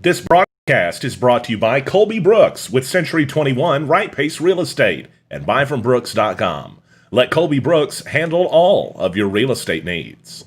This broadcast is brought to you by Colby Brooks with Century 21 Right Pace Real Estate and buyfrombrooks.com. Let Colby Brooks handle all of your real estate needs.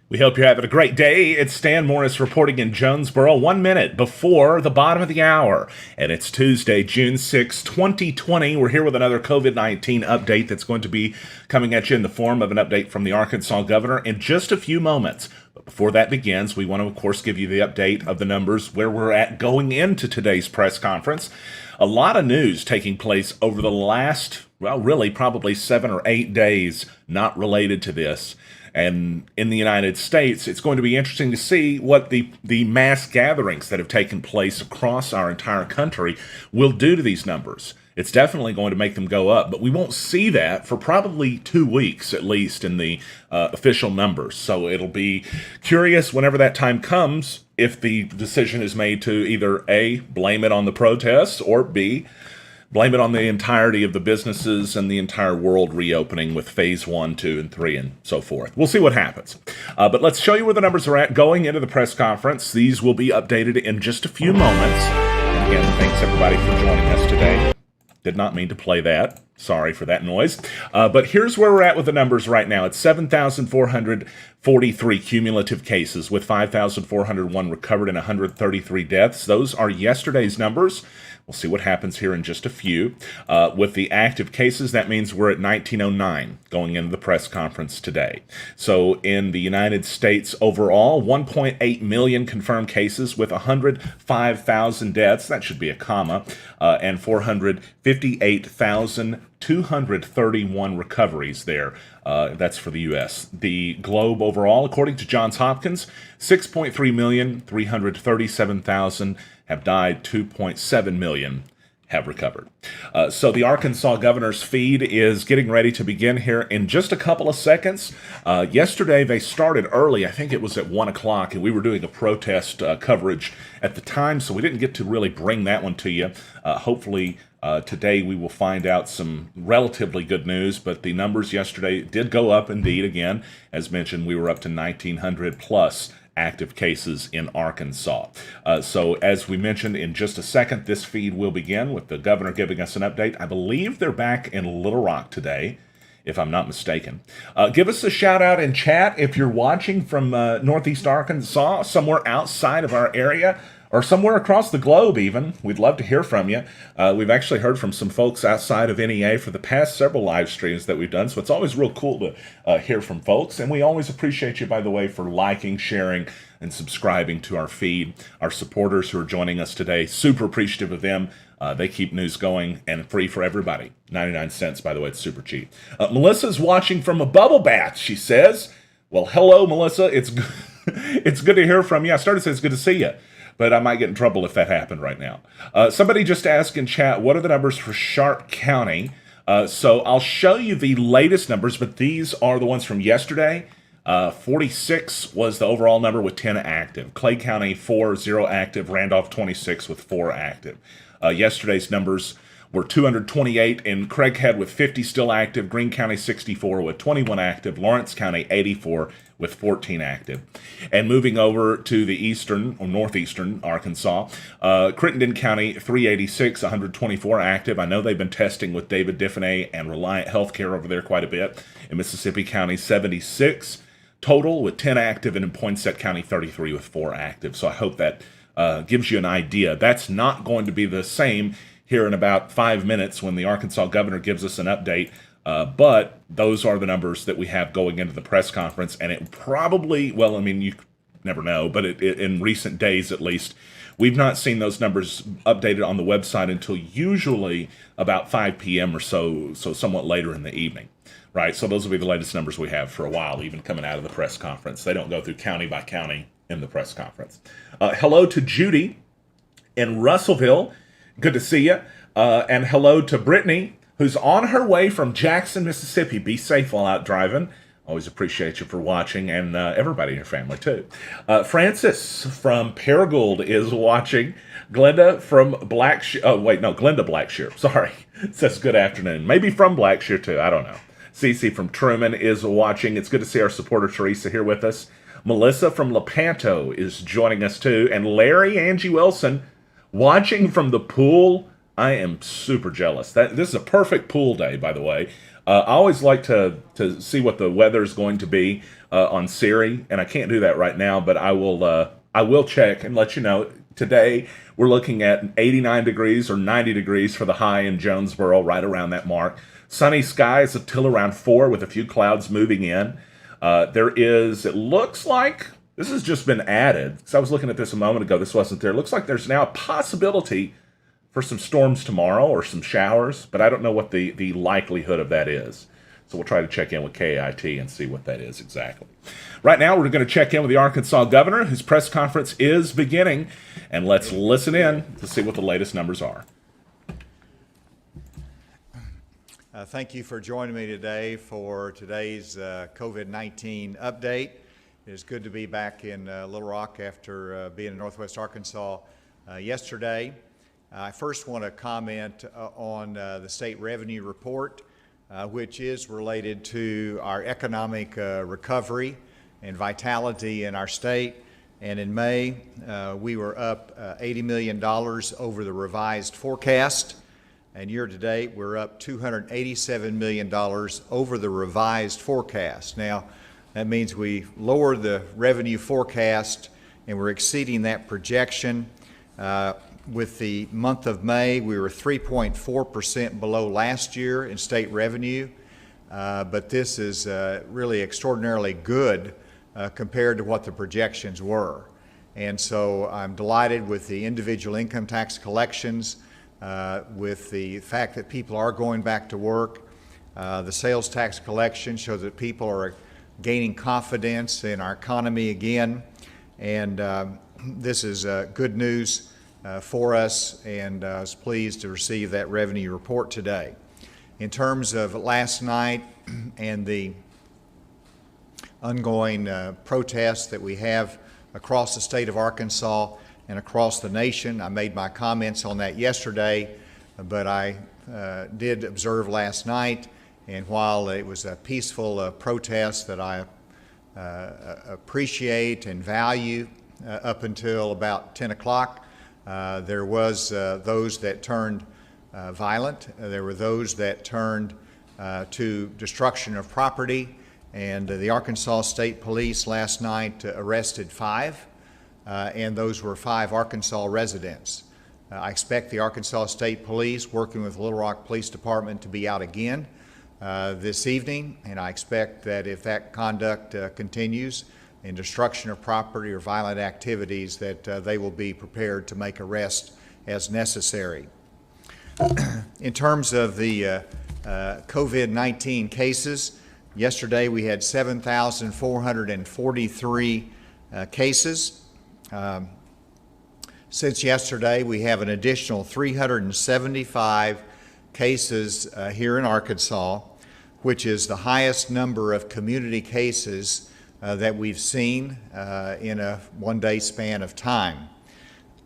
We hope you're having a great day. It's Stan Morris reporting in Jonesboro 1 minute before the bottom of the hour. And it's Tuesday, June 6, 2020. We're here with another COVID-19 update that's going to be coming at you in the form of an update from the Arkansas governor in just a few moments. But before that begins, we want to, of course, give you the update of the numbers where we're at going into today's press conference. A lot of news taking place over the last, well, really probably 7 or 8 days not related to this. And in the United States, it's going to be interesting to see what the mass gatherings that have taken place across our entire country will do to these numbers. It's definitely going to make them go up, but we won't see that for probably 2 weeks, at least, in the official numbers. So it'll be curious whenever that time comes if the decision is made to either A, blame it on the protests, or B, blame it on the entirety of the businesses and the entire world reopening with phase 1, 2, and 3, and so forth. We'll see what happens. But let's show you where the numbers are at going into the press conference. These will be updated in just a few moments. And again, thanks everybody for joining us today. Did not mean to play that. Sorry for that noise. But here's where we're at with the numbers right now. It's 7,443 cumulative cases with 5,401 recovered and 133 deaths. Those are yesterday's numbers. We'll see what happens here in just a few. With the active cases, that means we're at 1909 going into the press conference today. So in the United States overall, 1.8 million confirmed cases with 105,000 deaths. That should be a comma. And 458,231 recoveries there. That's for the U.S. The globe overall, according to Johns Hopkins, 6.3 million, 337,000 have died, 2.7 million have recovered. So the Arkansas governor's feed is getting ready to begin here in just a couple of seconds. Yesterday they started early. I think it was at 1 o'clock, and we were doing a protest coverage at the time, so we didn't get to really bring that one to you. Hopefully today we will find out some relatively good news, but the numbers yesterday did go up indeed again. As mentioned, we were up to 1,900 plus active cases in Arkansas. So as we mentioned, in just a second, this feed will begin with the governor giving us an update. I believe they're back in Little Rock today, if I'm not mistaken. Give us a shout out in chat if you're watching from Northeast Arkansas, somewhere outside of our area, or somewhere across the globe even. We'd love to hear from you. We've actually heard from some folks outside of NEA for the past several live streams that we've done, so it's always real cool to hear from folks. And we always appreciate you, by the way, for liking, sharing, and subscribing to our feed. Our supporters who are joining us today, super appreciative of them. They keep news going and free for everybody. 99 cents, by the way, it's super cheap. Melissa's watching from a bubble bath, she says. Well, hello, Melissa. It's good to hear from you. I started to say it's good to see you, but I might get in trouble if that happened right now. Somebody just asked in chat, what are the numbers for Sharp County? So I'll show you the latest numbers, but these are the ones from yesterday. 46 was the overall number with 10 active. Clay County, 0 active. Randolph, 26 with 4 active. Yesterday's numbers were 228 in Craighead with 50 still active. Greene County, 64 with 21 active. Lawrence County, 84 with 14 active. And moving over to the eastern or northeastern Arkansas, Crittenden County, 386, 124 active. I know they've been testing with David Diffenay and Reliant Healthcare over there quite a bit. In Mississippi County, 76 total with 10 active, and in Poinsett County, 33 with 4 active. So I hope that gives you an idea. That's not going to be the same here in about 5 minutes when the Arkansas governor gives us an update. But those are the numbers that we have going into the press conference. And it probably, well, I mean, you never know, but in recent days at least, we've not seen those numbers updated on the website until usually about 5 p.m. or so somewhat later in the evening. Right, so those will be the latest numbers we have for a while, even coming out of the press conference. They don't go through county by county in the press conference. Hello to Judy in Russellville. Good to see you. And hello to Brittany, who's on her way from Jackson, Mississippi. Be safe while out driving. Always appreciate you for watching, and everybody in your family, too. Francis from Paragould is watching. Glenda from Blackshear. Oh, wait, no, Glenda Blackshear. Sorry. Says good afternoon. Maybe from Blackshear, too. I don't know. Cece from Truman is watching. It's good to see our supporter Teresa here with us. Melissa from Lepanto is joining us too. And Larry, Angie Wilson, watching from the pool. I am super jealous. This is a perfect pool day, by the way. I always like to see what the weather is going to be on Siri, and I can't do that right now, but I will check and let you know. Today we're looking at 89 degrees or 90 degrees for the high in Jonesboro, right around that mark. Sunny skies until around 4 with a few clouds moving in. It looks like this has just been added. Because I was looking at this a moment ago, this wasn't there. It looks like there's now a possibility for some storms tomorrow or some showers, but I don't know what the likelihood of that is. So we'll try to check in with KIT and see what that is exactly. Right now, we're going to check in with the Arkansas governor, whose press conference is beginning, and let's listen in to see what the latest numbers are. Thank you for joining me today for today's COVID-19 update. It is good to be back in Little Rock after being in Northwest Arkansas yesterday. I first want to comment on the state revenue report, which is related to our economic recovery and vitality in our state. And in May, we were up $80 million over the revised forecast. And year to date, we're up $287 million over the revised forecast. Now, that means we lowered the revenue forecast and we're exceeding that projection. With the month of May, we were 3.4% below last year in state revenue, but this is really extraordinarily good compared to what the projections were. And so I'm delighted with the individual income tax collections, with the fact that people are going back to work. The sales tax collection shows that people are gaining confidence in our economy again, and this is good news for us, and I was pleased to receive that revenue report today. In terms of last night and the ongoing protests that we have across the state of Arkansas and across the nation, I made my comments on that yesterday, but I did observe last night, and while it was a peaceful protest that I appreciate and value up until about 10 o'clock, there was those that turned violent. There were those that turned to destruction of property, and the Arkansas State Police last night arrested 5, and those were 5 Arkansas residents. I expect the Arkansas State Police, working with Little Rock Police Department, to be out again this evening, and I expect that if that conduct continues, in destruction of property or violent activities, that they will be prepared to make arrests as necessary. In terms of the COVID-19 cases, yesterday we had 7,443 cases. Since yesterday, we have an additional 375 cases here in Arkansas, which is the highest number of community cases that we've seen in a one-day span of time.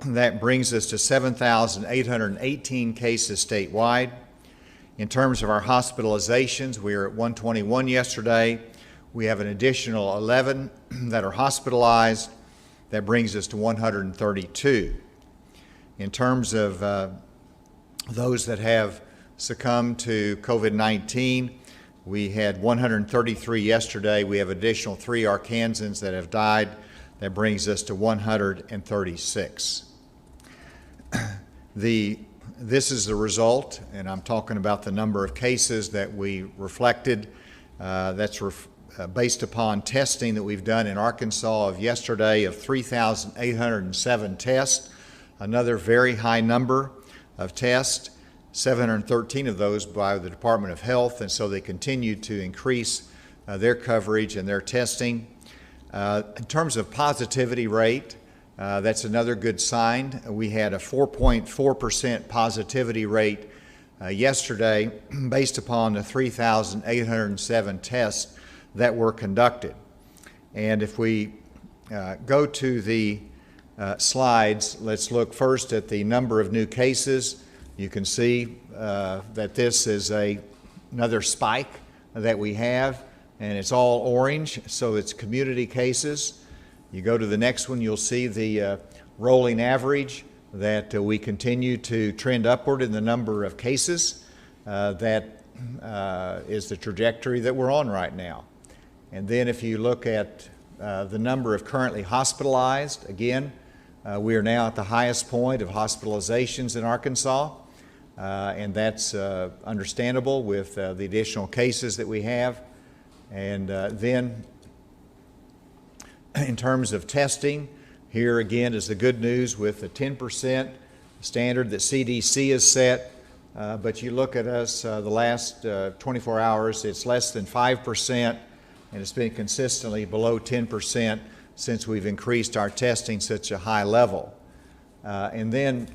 That brings us to 7,818 cases statewide. In terms of our hospitalizations, we were at 121 yesterday. We have an additional 11 that are hospitalized. That brings us to 132. In terms of those that have succumbed to COVID-19, we had 133 yesterday. We have additional 3 Arkansans that have died. That brings us to 136. This is the result, and I'm talking about the number of cases that we reflected. That's based upon testing that we've done in Arkansas of yesterday of 3,807 tests, another very high number of tests. 713 of those by the Department of Health, and so they continue to increase their coverage and their testing. In terms of positivity rate, that's another good sign. We had a 4.4% positivity rate yesterday based upon the 3,807 tests that were conducted. And if we go to the slides, let's look first at the number of new cases. You can see that this is another spike that we have, and it's all orange, so it's community cases. You go to the next one, you'll see the rolling average that we continue to trend upward in the number of cases. That is the trajectory that we're on right now. And then if you look at the number of currently hospitalized, again, we are now at the highest point of hospitalizations in Arkansas, and that's understandable with the additional cases that we have. And then in terms of testing, here again is the good news with the 10% standard that CDC has set. But you look at us the last 24 hours, it's less than 5%, and it's been consistently below 10% since we've increased our testing such a high level. And then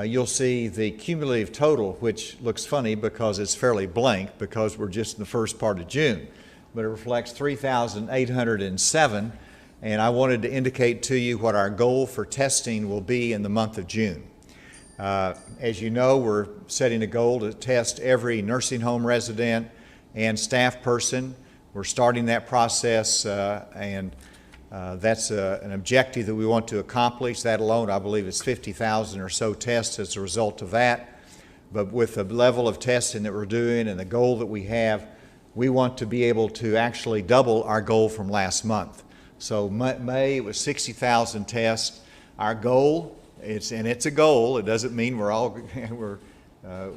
you'll see the cumulative total, which looks funny because it's fairly blank because we're just in the first part of June, but it reflects 3,807, and I wanted to indicate to you what our goal for testing will be in the month of June. As you know, we're setting a goal to test every nursing home resident and staff person. We're starting that process, and that's an objective that we want to accomplish. That alone, I believe, is 50,000 or so tests as a result of that. But with the level of testing that we're doing and the goal that we have, we want to be able to actually double our goal from last month. So May, it was 60,000 tests. Our goal, it's a goal. It doesn't mean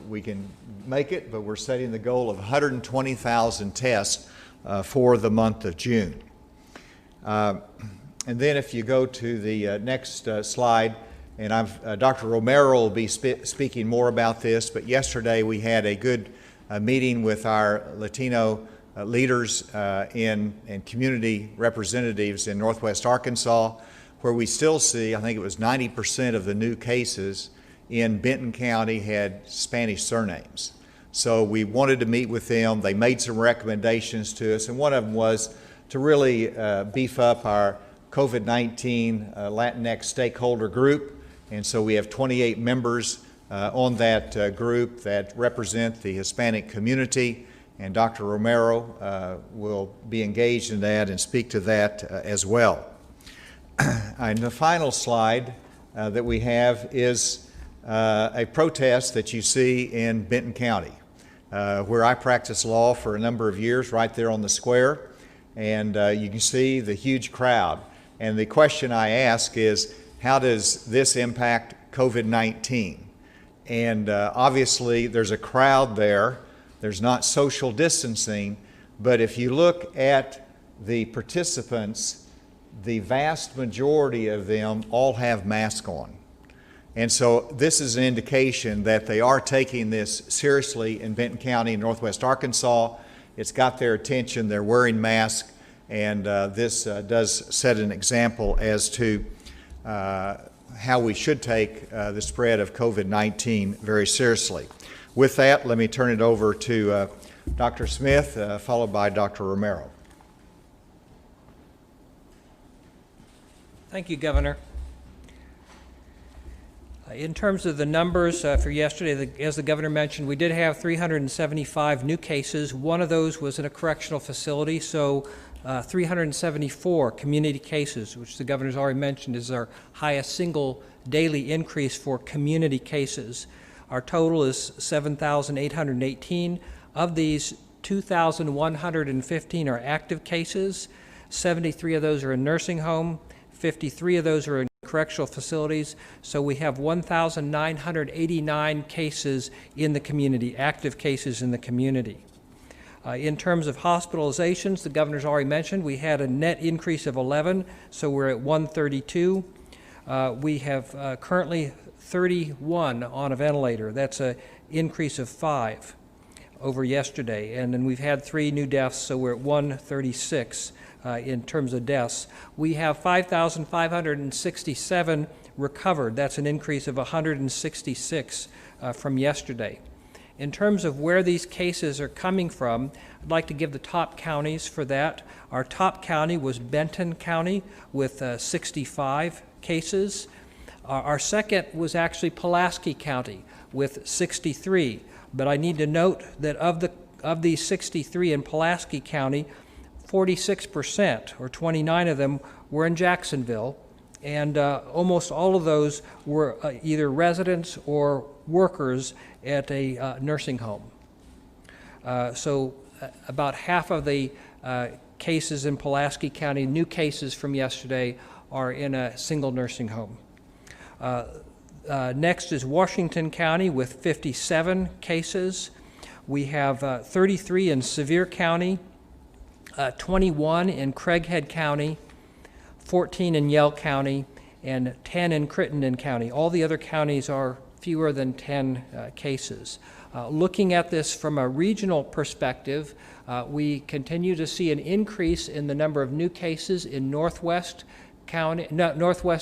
we can make it, but we're setting the goal of 120,000 tests for the month of June. And then if you go to the next slide, and Dr. Romero will be speaking more about this, but yesterday we had a good meeting with our Latino leaders and community representatives in Northwest Arkansas, where we still see, I think it was 90% of the new cases in Benton County had Spanish surnames. So we wanted to meet with them. They made some recommendations to us, and one of them was to really beef up our COVID-19 Latinx stakeholder group. And so we have 28 members on that group that represent the Hispanic community, and Dr. Romero will be engaged in that and speak to that as well. And the final slide that we have is a protest that you see in Benton County, where I practiced law for a number of years, right there on the square, and you can see the huge crowd. And the question I ask is, how does this impact COVID-19? And obviously there's a crowd there. There's not social distancing, but if you look at the participants, the vast majority of them all have masks on. And so this is an indication that they are taking this seriously in Benton County, Northwest Arkansas. It's got their attention, they're wearing masks, and this does set an example as to how we should take the spread of COVID-19 very seriously. With that, let me turn it over to Dr. Smith, followed by Dr. Romero. Thank you, Governor. In terms of the numbers for yesterday, as the Governor mentioned, we did have 375 new cases. One of those was in a correctional facility, so 374 community cases, which the Governor's already mentioned is our highest single daily increase for community cases. Our total is 7,818. Of these, 2,115 are active cases. 73 of those are in nursing home. 53 of those are in correctional facilities. So we have 1,989 cases in the community, active cases in the community. In terms of hospitalizations, the Governor's already mentioned, we had a net increase of 11, so we're at 132. We have currently 31 on a ventilator. That's an increase of 5 over yesterday. And then we've had 3 new deaths, so we're at 136 in terms of deaths. We have 5,567 recovered. That's an increase of 166 from yesterday. In terms of where these cases are coming from, I'd like to give the top counties for that. Our top county was Benton County with 65 cases. Our second was actually Pulaski County with 63. But I need to note that of these 63 in Pulaski County, 46%, or 29 of them, were in Jacksonville, and almost all of those were either residents or workers at a nursing home. So about half of the cases in Pulaski County, new cases from yesterday, are in a single nursing home. Next is Washington County with 57 cases. We have 33 in Sevier County, 21 in Craighead County, 14 in Yell County, and 10 in Crittenden County. All the other counties are fewer than 10 cases. Looking at this from a regional perspective, we continue to see an increase in the number of new cases in Northwest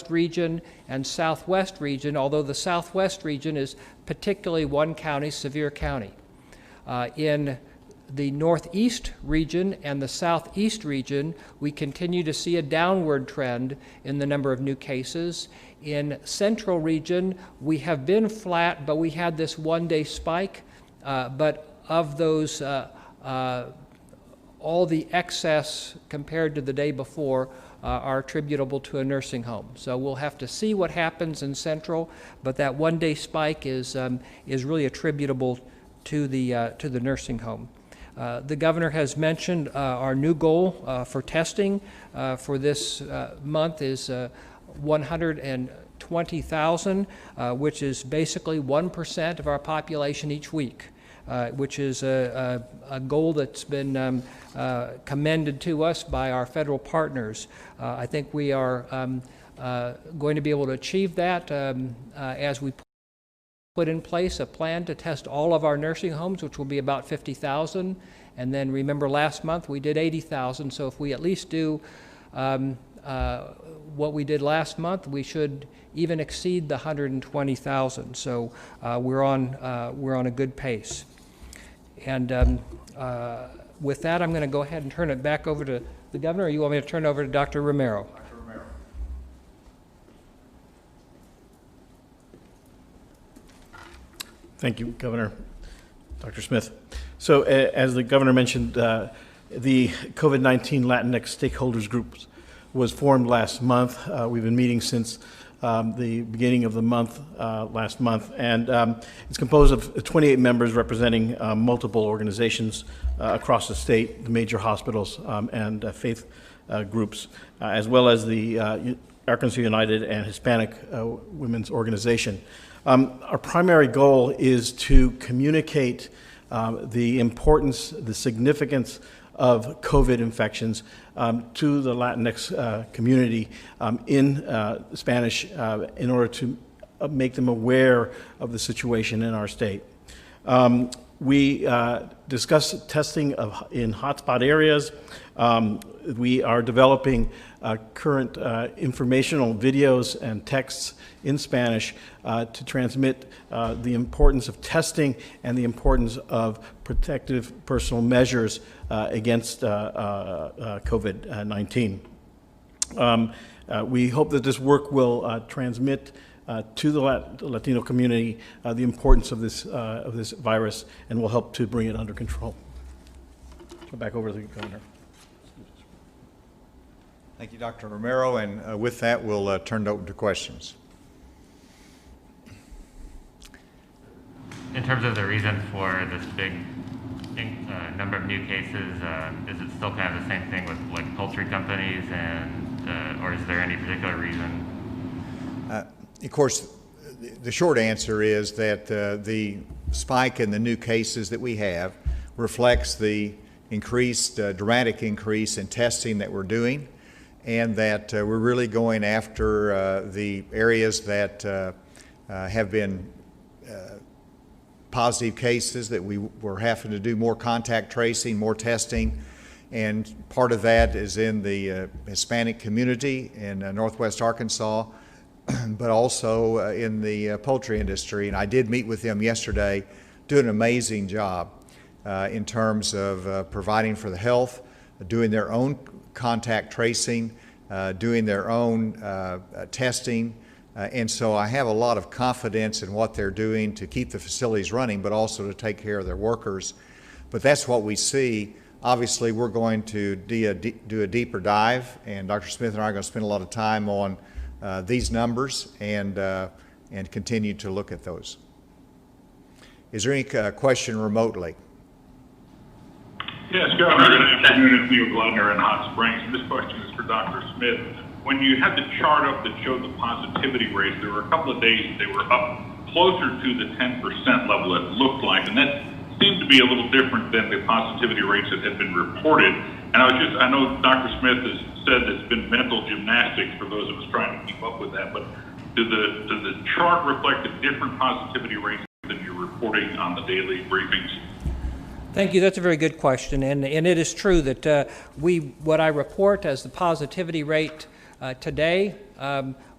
region and Southwest region, although the Southwest region is particularly one county, Sevier County. In the Northeast region and the Southeast region, we continue to see a downward trend in the number of new cases. In Central region, we have been flat, but we had this one-day spike, but of those, all the excess compared to the day before are attributable to a nursing home. So we'll have to see what happens in Central, but that one-day spike is really attributable to the nursing home. The governor has mentioned our new goal for testing for this month is 120,000, which is basically 1% of our population each week, which is a goal that's been commended to us by our federal partners. I think we are going to be able to achieve that as we put in place a plan to test all of our nursing homes, which will be about 50,000. And then remember last month we did 80,000. So if we at least do what we did last month, we should even exceed the 120,000. So we're on a good pace. And with that, I'm going to go ahead and turn it back over to the governor, or you want me to turn it over to Dr. Romero? Dr. Romero. Thank you, Governor. Dr. Smith. So as the governor mentioned, the COVID-19 Latinx Stakeholders Group was formed last month. We've been meeting since the beginning of the month, last month, and it's composed of 28 members representing multiple organizations across the state, the major hospitals and faith groups, as well as the Arkansas United and Hispanic Women's Organization. Our primary goal is to communicate the importance, the significance of COVID infections to the Latinx community in Spanish in order to make them aware of the situation in our state. We discuss testing in hotspot areas. We are developing current informational videos and texts in Spanish to transmit the importance of testing and the importance of protective personal measures against COVID-19. We hope that this work will transmit to the Latino community the importance of this virus and will help to bring it under control. So back over to the governor. Thank you, Dr. Romero, and with that, we'll turn it over to questions. In terms of the reason for this big number of new cases, is it still kind of the same thing with like poultry companies, and or is there any particular reason? Of course, the short answer is that the spike in the new cases that we have reflects the dramatic increase in testing that we're doing, and that we're really going after the areas that have been positive cases, that we're having to do more contact tracing, more testing, and part of that is in the Hispanic community in Northwest Arkansas, but also in the poultry industry. And I did meet with them yesterday, doing an amazing job in terms of providing for the health, doing their own contact tracing, doing their own testing. And so I have a lot of confidence in what they're doing to keep the facilities running, but also to take care of their workers. But that's what we see obviously, we're going to do a deeper dive, and Dr. Smith and I are going to spend a lot of time on these numbers and continue to look at those. Is there any question remotely? Yes, Governor, good afternoon. It's Neil Gludner in Hot Springs. And this question is for Dr. Smith. When you had the chart up that showed the positivity rates, there were a couple of days they were up closer to the 10% level, it looked like, and that seemed to be a little different than the positivity rates that had been reported. And I know Dr. Smith has said it's been mental gymnastics for those of us trying to keep up with that, but does the chart reflect a different positivity rate than you're reporting on the daily briefings? Thank you. That's a very good question, and it is true that what I report as the positivity rate today,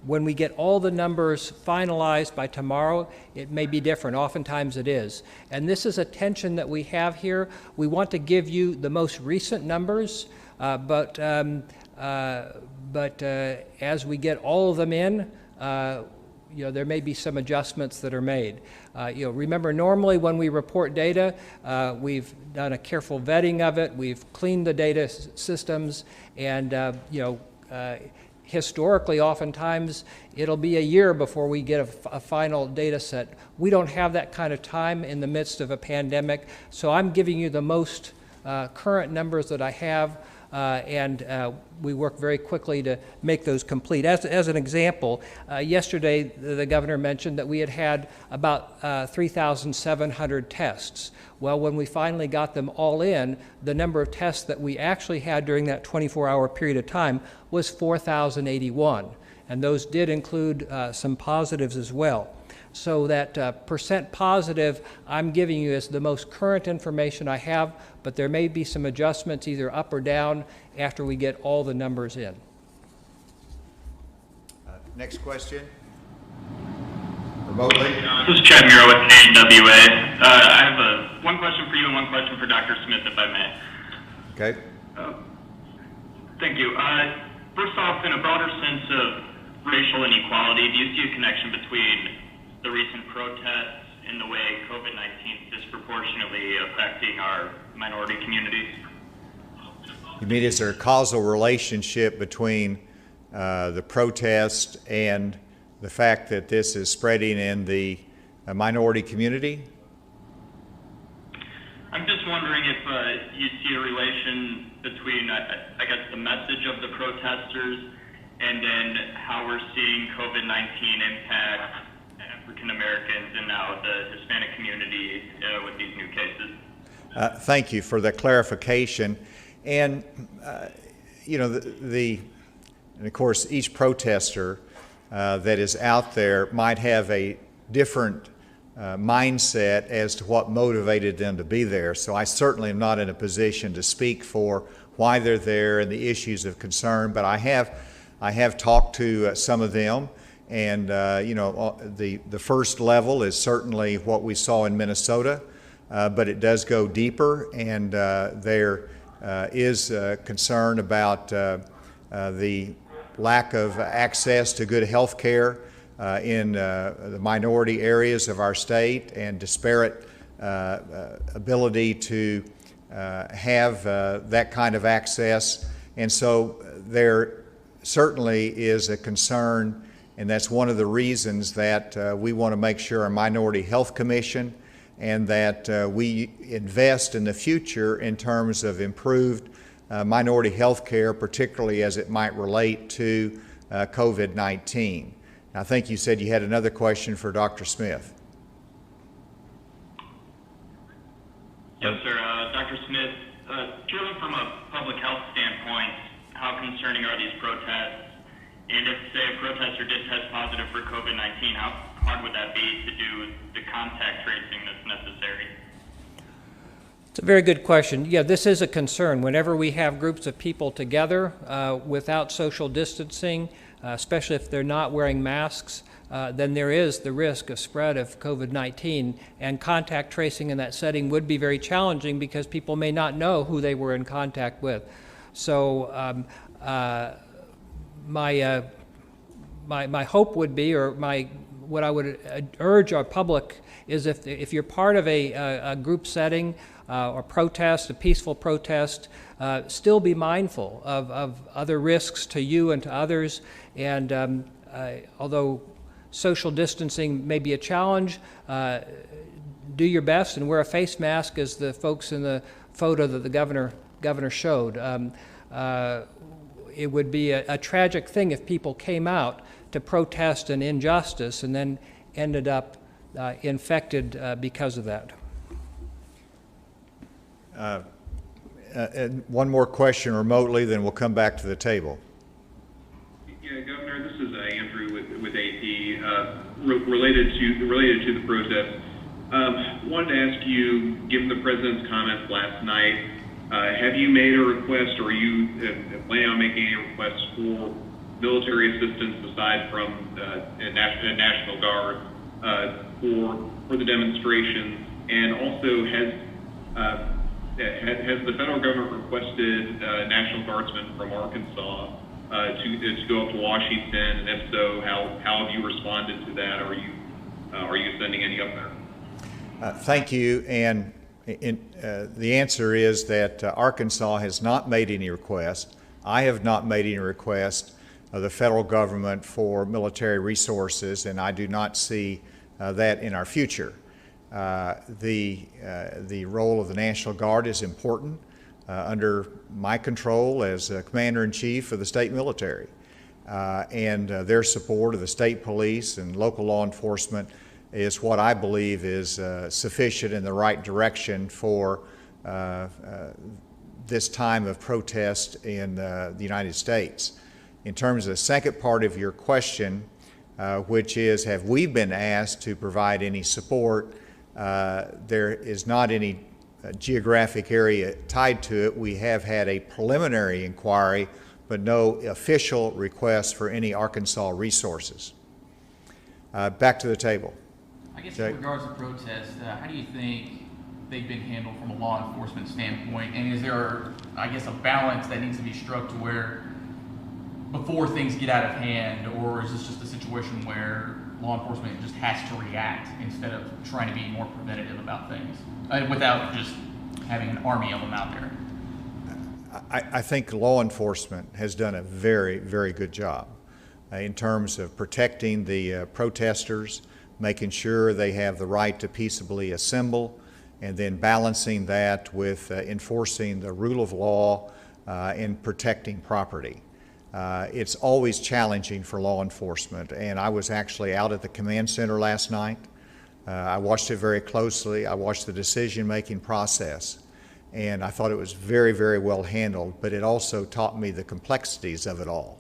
when we get all the numbers finalized by tomorrow, it may be different. Oftentimes it is. And this is a tension that we have here. We want to give you the most recent numbers, but as we get all of them in, there may be some adjustments that are made. Remember, normally when we report data, we've done a careful vetting of it, we've cleaned the data systems, and historically, oftentimes, it'll be a year before we get a final data set. We don't have that kind of time in the midst of a pandemic, so I'm giving you the most current numbers that I have, and we work very quickly to make those complete. As an example, yesterday the governor mentioned that we had about 3,700 tests. Well, when we finally got them all in, the number of tests that we actually had during that 24-hour period of time was 4,081, and those did include some positives as well. So that percent positive I'm giving you is the most current information I have, but there may be some adjustments either up or down after we get all the numbers in. Next question. Remotely. This is Chad Muro with NWA. I have one question for you and one question for Dr. Smith, if I may. Okay. Thank you. First off, in a broader sense of racial inequality, do you see a connection between the recent protests and the way COVID-19 is disproportionately affecting our minority communities? You mean, is there a causal relationship between the protest and the fact that this is spreading in the minority community? I'm just wondering if you see a relation between, I guess, the message of the protesters and then how we're seeing COVID-19 impact African Americans and now the Hispanic community with these new cases. Thank you for the clarification. And and of course, each protester that is out there might have a different mindset as to what motivated them to be there. So I certainly am not in a position to speak for why they're there and the issues of concern, but I have talked to some of them. And the first level is certainly what we saw in Minnesota, but it does go deeper, and there is concern about the lack of access to good health care in the minority areas of our state, and disparate ability to have that kind of access. And so there certainly is a concern. And that's one of the reasons that we want to make sure our Minority Health Commission and that we invest in the future in terms of improved minority health care, particularly as it might relate to COVID-19. I think you said you had another question for Dr. Smith. Yes, sir. Dr. Smith, purely from a public health standpoint, how concerning are these protests? And if, say, a protester did test positive for COVID-19, how hard would that be to do the contact tracing that's necessary? It's a very good question. Yeah, this is a concern. Whenever we have groups of people together without social distancing, especially if they're not wearing masks, then there is the risk of spread of COVID-19, and contact tracing in that setting would be very challenging because people may not know who they were in contact with. So my hope would be, or what I would urge our public is, if you're part of a group setting or protest, a peaceful protest, still be mindful of other risks to you and to others. And although social distancing may be a challenge, do your best and wear a face mask, as the folks in the photo that the governor showed. It would be a tragic thing if people came out to protest an injustice and then ended up infected because of that. And one more question remotely, then we'll come back to the table. Yeah, Governor, this is Andrew with AP. Related to the protest, wanted to ask you, given the president's comments last night, have you made a request, or are you planning on making any requests for military assistance aside from a National Guard for the demonstration? And also, has the federal government requested National Guardsmen from Arkansas to go up to Washington? And if so, how have you responded to that? Are you sending any up there? Thank you. And the answer is that Arkansas has not made any request. I have not made any request of the federal government for military resources, and I do not see that in our future. The role of the National Guard is important under my control as Commander-in-Chief of the state military, and their support of the state police and local law enforcement is what I believe is sufficient in the right direction for this time of protest in the United States. In terms of the second part of your question, which is, have we been asked to provide any support? There is not any geographic area tied to it. We have had a preliminary inquiry, but no official request for any Arkansas resources. Back to the table. I guess in regards to protests, how do you think they've been handled from a law enforcement standpoint? And is there, I guess, a balance that needs to be struck to where before things get out of hand, or is this just a situation where law enforcement just has to react instead of trying to be more preventative about things without just having an army of them out there? I think law enforcement has done a very, very good job in terms of protecting the protesters, making sure they have the right to peaceably assemble, and then balancing that with enforcing the rule of law and protecting property. It's always challenging for law enforcement, and I was actually out at the command center last night. I watched it very closely. I watched the decision-making process, and I thought it was very, very well handled, but it also taught me the complexities of it all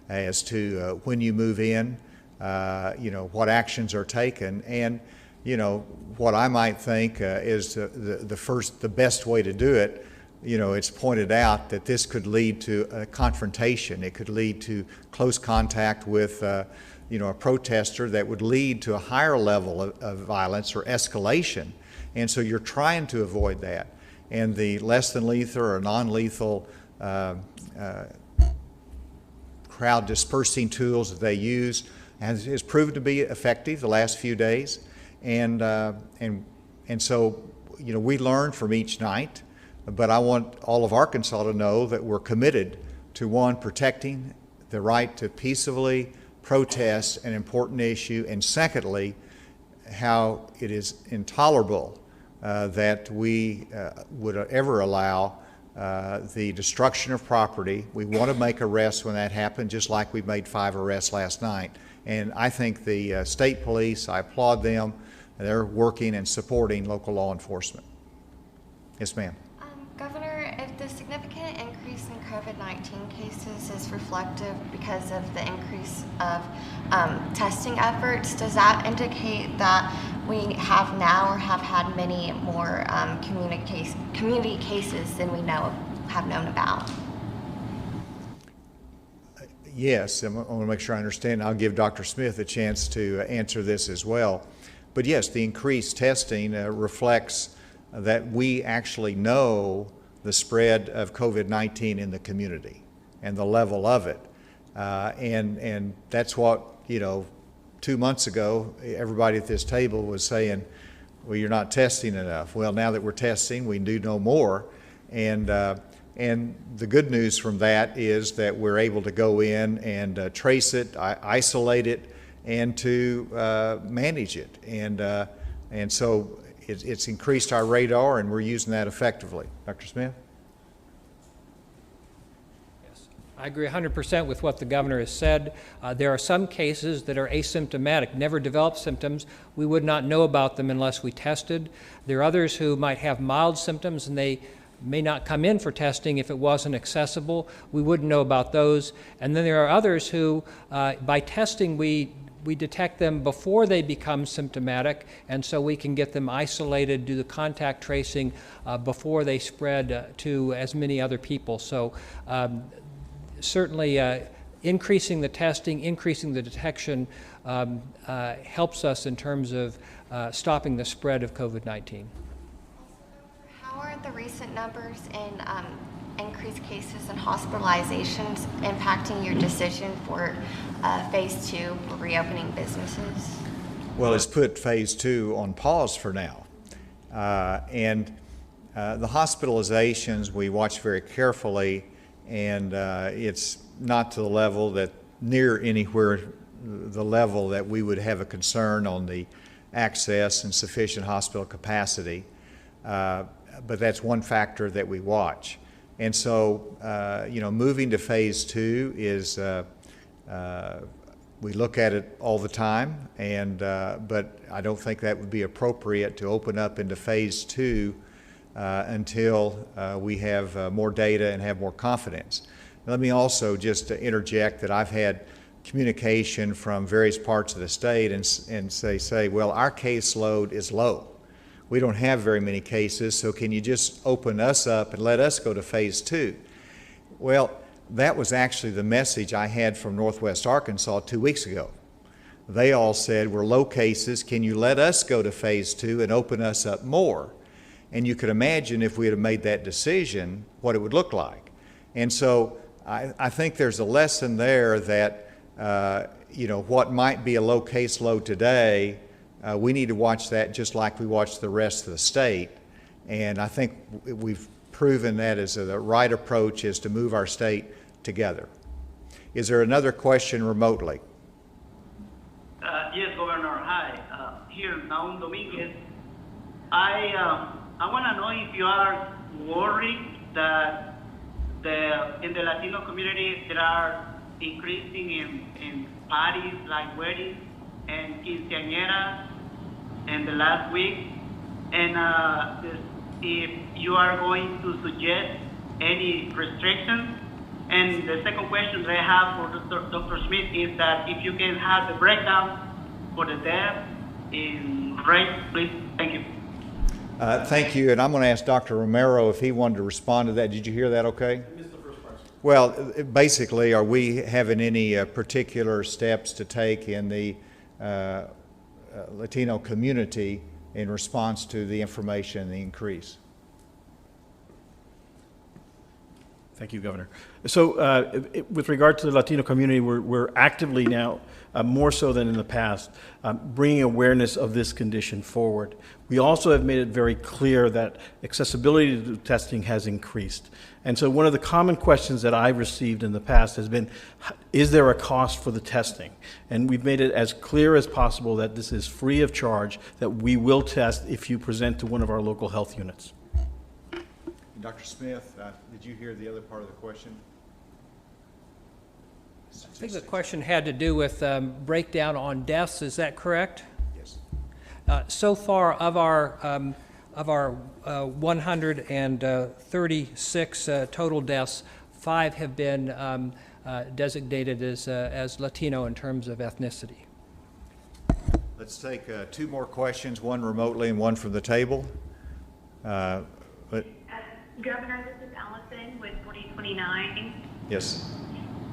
as to when you move in, what actions are taken, and what I might think is the best way to do it. It's pointed out that this could lead to a confrontation. It could lead to close contact with, a protester that would lead to a higher level of violence or escalation. And so you're trying to avoid that. And the less than lethal or non-lethal crowd dispersing tools that they use has proven to be effective the last few days. And so, we learn from each night. But I want all of Arkansas to know that we're committed to, one, protecting the right to peaceably protest an important issue, and secondly, how it is intolerable that we would ever allow the destruction of property. We want to make arrests when that happens, just like we made 5 arrests last night. And I think the state police, I applaud them. They're working and supporting local law enforcement. Yes, ma'am. Governor, if the significant increase in COVID-19 cases is reflective because of the increase of testing efforts, does that indicate that we have now or have had many more community cases than we have known about? Yes, I want to make sure I understand. I'll give Dr. Smith a chance to answer this as well. But yes, the increased testing reflects that we actually know the spread of COVID-19 in the community and the level of it. And that's what, 2 months ago, everybody at this table was saying, well, you're not testing enough. Well, now that we're testing, we do know more. And the good news from that is that we're able to go in and trace it, isolate it, and to manage it. And so it's increased our radar, and we're using that effectively. Dr. Smith? I agree 100% with what the governor has said. There are some cases that are asymptomatic, never developed symptoms. We would not know about them unless we tested. There are others who might have mild symptoms and they may not come in for testing if it wasn't accessible. We wouldn't know about those. And then there are others who, by testing, we detect them before they become symptomatic, and so we can get them isolated, do the contact tracing before they spread to as many other people. So certainly increasing the testing, increasing the detection helps us in terms of stopping the spread of COVID-19. How are the recent numbers in increased cases and hospitalizations impacting your decision for phase 2 for reopening businesses? Well, it's put phase 2 on pause for now. And the hospitalizations we watch very carefully, and it's not to the level that near anywhere the level that we would have a concern on the access and sufficient hospital capacity. But that's one factor that we watch. And so, moving to phase 2 is, we look at it all the time, and but I don't think that would be appropriate to open up into phase 2 until we have more data and have more confidence. Let me also just interject that I've had communication from various parts of the state and say, well, our caseload is low. We don't have very many cases, so can you just open us up and let us go to phase 2? Well, that was actually the message I had from Northwest Arkansas 2 weeks ago. They all said, we're low cases, can you let us go to phase 2 and open us up more? And you could imagine if we had made that decision, what it would look like. And so I think there's a lesson there that, what might be a low caseload today, we need to watch that just like we watch the rest of the state. And I think we've proven that as the right approach is to move our state together. Is there another question remotely? Yes, Governor. Hi. Here, Naum Dominguez. I want to know if you are worried that in the Latino community there are increasing in parties like weddings and quinceañeras in the last week, and if you are going to suggest any restrictions. And the second question that I have for Dr. Smith is that if you can have the breakdown for the death in rate, please. Thank you. Thank you, and I'm going to ask Dr. Romero if he wanted to respond to that. Did you hear that okay? I missed the first part. Well, basically, are we having any particular steps to take in the Latino community in response to the information and the increase? Thank you, Governor. So with regard to the Latino community, we're actively now, more so than in the past, bringing awareness of this condition forward. We also have made it very clear that accessibility to testing has increased. And so one of the common questions that I've received in the past has been, is there a cost for the testing? And we've made it as clear as possible that this is free of charge, that we will test if you present to one of our local health units. Dr. Smith, did you hear the other part of the question? I think the question had to do with breakdown on deaths. Is that correct? Yes. So far, of our 136 total deaths, 5 have been designated as Latino in terms of ethnicity. Let's take 2 more questions, one remotely and one from the table. Governor, this is Allison with 4029. Yes.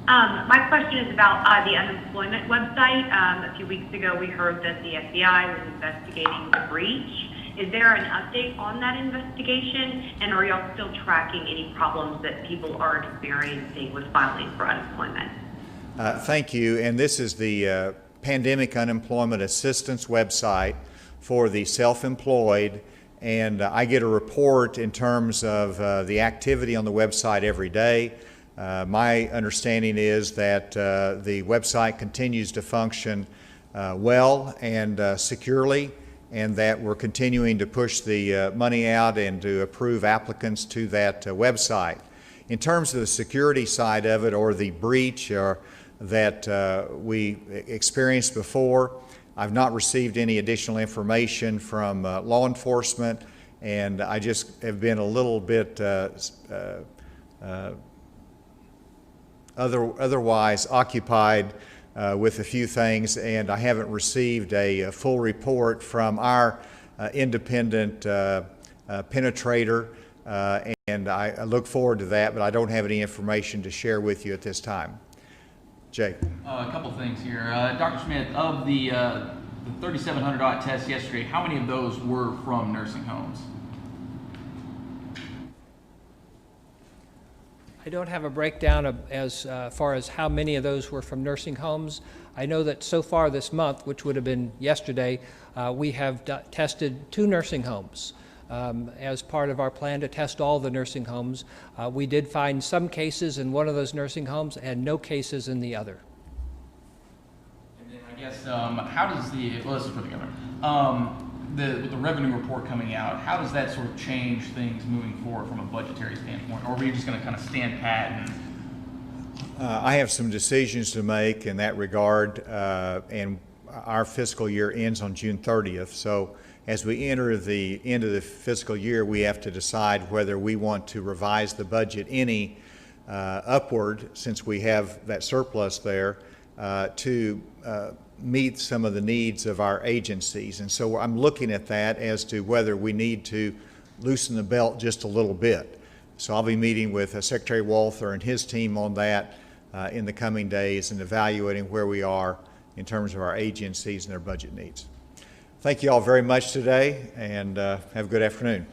My question is about the unemployment website. A few weeks ago, we heard that the FBI was investigating the breach. Is there an update on that investigation? And are y'all still tracking any problems that people are experiencing with filing for unemployment? Thank you. And this is the Pandemic Unemployment Assistance website. for the self-employed, and I get a report in terms of the activity on the website every day. My understanding is that the website continues to function well and securely, and that we're continuing to push the money out and to approve applicants to that website. In terms of the security side of it, or the breach that we experienced before, I've not received any additional information from law enforcement, and I just have been a little bit otherwise occupied with a few things, and I haven't received a full report from our independent penetrator, and I look forward to that, but I don't have any information to share with you at this time. Jay. A couple things here. Dr. Smith, of the 3,700 odd tests yesterday, how many of those were from nursing homes? I don't have a breakdown of as far as how many of those were from nursing homes. I know that so far this month, which would have been yesterday, we have tested 2 nursing homes. As part of our plan to test all the nursing homes. We did find some cases in one of those nursing homes and no cases in the other. And then I guess, how does well, this is for the governor, with the revenue report coming out, how does that sort of change things moving forward from a budgetary standpoint? Or are we just going to kind of stand pat and... I have some decisions to make in that regard, and our fiscal year ends on June 30th. So as we enter the end of the fiscal year, we have to decide whether we want to revise the budget any upward, since we have that surplus there, to meet some of the needs of our agencies. And so I'm looking at that as to whether we need to loosen the belt just a little bit. So I'll be meeting with Secretary Walther and his team on that in the coming days, and evaluating where we are in terms of our agencies and their budget needs. Thank you all very much today, and have a good afternoon.